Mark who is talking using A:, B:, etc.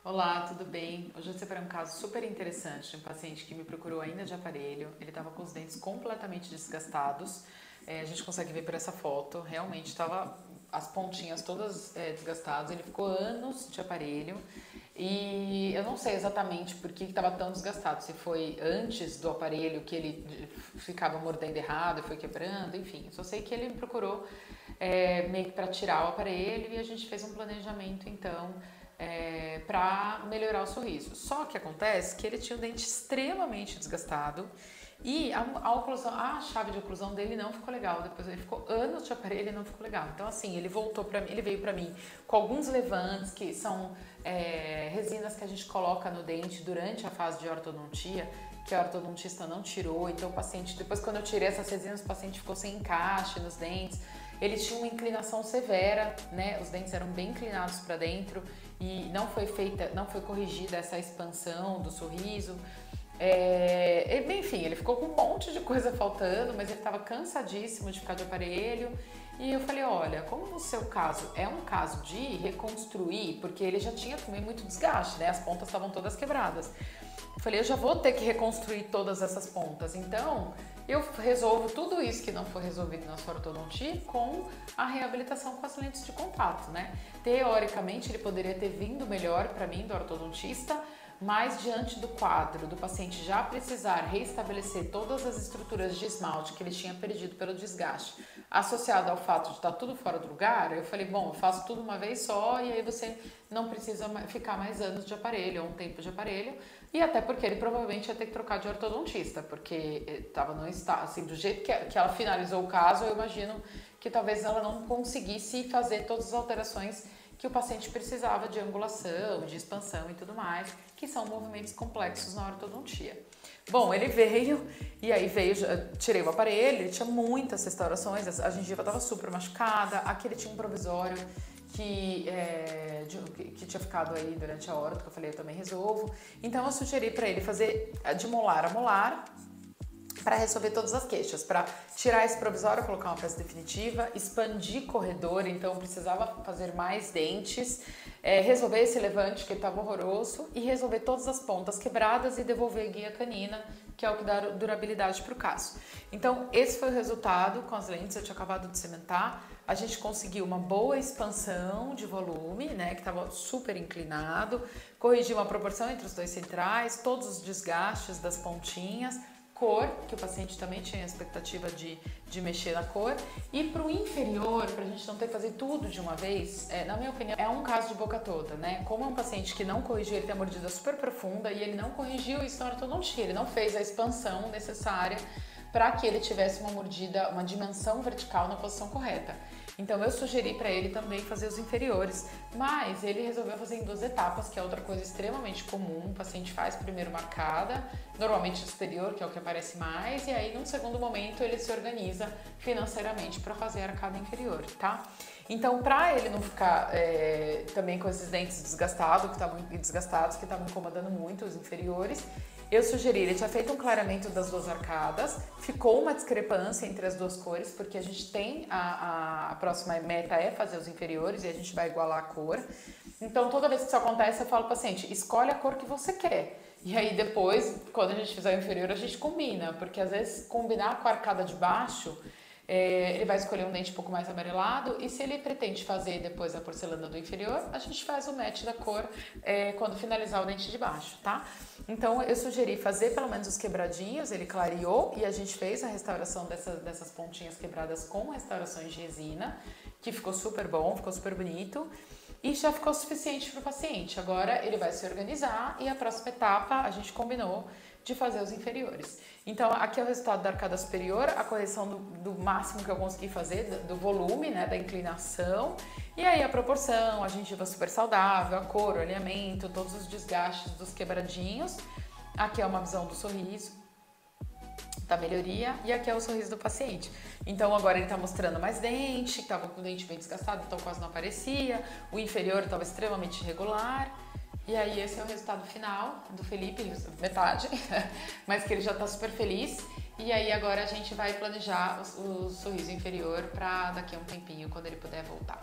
A: Olá, tudo bem? Hoje eu separei um caso super interessante de um paciente que me procurou ainda de aparelho. Ele estava com os dentes completamente desgastados. A gente consegue ver por essa foto. Realmente estava as pontinhas todas desgastadas. Ele ficou anos de aparelho e eu não sei exatamente por que estava tão desgastado. Se foi antes do aparelho que ele ficava mordendo errado e foi quebrando, enfim. Só sei que ele me procurou meio que para tirar o aparelho e a gente fez um planejamento então para melhorar o sorriso. Só que acontece que ele tinha o dente extremamente desgastado e a chave de oclusão dele não ficou legal. Depois ele ficou anos de aparelho e não ficou legal. Então assim, ele veio para mim com alguns levantes que são resinas que a gente coloca no dente durante a fase de ortodontia, que a ortodontista não tirou. Então o paciente, depois quando eu tirei essas resinas, o paciente ficou sem encaixe nos dentes. Ele tinha uma inclinação severa, né? Os dentes eram bem inclinados para dentro e não foi corrigida essa expansão do sorriso. Enfim, ele ficou com um monte de coisa faltando, mas ele estava cansadíssimo de ficar de aparelho. E eu falei, olha, como no seu caso é um caso de reconstruir, porque ele já tinha também muito desgaste, né? As pontas estavam todas quebradas. Eu falei, eu já vou ter que reconstruir todas essas pontas, então eu resolvo tudo isso que não foi resolvido na sua ortodontia com a reabilitação com as lentes de contato, né? Teoricamente, ele poderia ter vindo melhor para mim, do ortodontista, mas diante do quadro do paciente já precisar reestabelecer todas as estruturas de esmalte que ele tinha perdido pelo desgaste, associado ao fato de estar tudo fora do lugar, eu falei, bom, eu faço tudo uma vez só e aí você não precisa ficar mais anos de aparelho ou um tempo de aparelho, e até porque ele provavelmente ia ter que trocar de ortodontista, porque estava no estado, assim, do jeito que ela finalizou o caso, eu imagino que talvez ela não conseguisse fazer todas as alterações que o paciente precisava de angulação, de expansão e tudo mais, que são movimentos complexos na ortodontia. Bom, ele veio, e aí tirei o aparelho, ele tinha muitas restaurações, a gengiva estava super machucada, aqui ele tinha um provisório que tinha ficado aí durante a orto, que eu falei, eu também resolvo. Então eu sugeri para ele fazer de molar a molar, para resolver todas as queixas, para tirar esse provisório, colocar uma peça definitiva, expandir corredor, então eu precisava fazer mais dentes, resolver esse levante que estava horroroso e resolver todas as pontas quebradas e devolver a guia canina, que é o que dá durabilidade para o caso. Então esse foi o resultado com as lentes, eu tinha acabado de cimentar, a gente conseguiu uma boa expansão de volume, né, que estava super inclinado, corrigiu uma proporção entre os dois centrais, todos os desgastes das pontinhas, cor, que o paciente também tinha a expectativa de mexer na cor, e para o inferior, para a gente não ter que fazer tudo de uma vez, na minha opinião, é um caso de boca toda, né? Como é um paciente que não corrigiu, ele tem a mordida super profunda e ele não corrigiu isso na ortodontia, ele não fez a expansão necessária para que ele tivesse uma mordida, uma dimensão vertical na posição correta. Então eu sugeri para ele também fazer os inferiores, mas ele resolveu fazer em 2 etapas, que é outra coisa extremamente comum. O paciente faz primeiro marcada, normalmente exterior, que é o que aparece mais, e aí num segundo momento ele se organiza financeiramente para fazer a arcada inferior, tá? Então, para ele não ficar também com esses dentes desgastados, que estavam incomodando muito os inferiores, eu sugeri, ele tinha feito um clareamento das 2 arcadas, ficou uma discrepância entre as 2 cores, porque a gente tem a próxima meta é fazer os inferiores e a gente vai igualar a cor. Então, toda vez que isso acontece, eu falo para o paciente, escolhe a cor que você quer. E aí depois, quando a gente fizer o inferior, a gente combina, porque às vezes combinar com a arcada de baixo, ele vai escolher um dente um pouco mais amarelado, e se ele pretende fazer depois a porcelana do inferior, a gente faz o match da cor quando finalizar o dente de baixo, tá? Então eu sugeri fazer pelo menos os quebradinhos, ele clareou e a gente fez a restauração dessas pontinhas quebradas com restaurações de resina, que ficou super bom, ficou super bonito. E já ficou suficiente para o paciente. Agora ele vai se organizar e a próxima etapa a gente combinou de fazer os inferiores. Então aqui é o resultado da arcada superior, a correção do máximo que eu consegui fazer, do volume, né, da inclinação. E aí a proporção, a gengiva super saudável, a cor, o alinhamento, todos os desgastes dos quebradinhos. Aqui é uma visão do sorriso da melhoria, e aqui é o sorriso do paciente. Então agora ele tá mostrando mais dente, tava com o dente bem desgastado, então quase não aparecia, o inferior estava extremamente irregular, e aí esse é o resultado final do Felipe, metade, mas que ele já tá super feliz, e aí agora a gente vai planejar o sorriso inferior para daqui a um tempinho, quando ele puder voltar.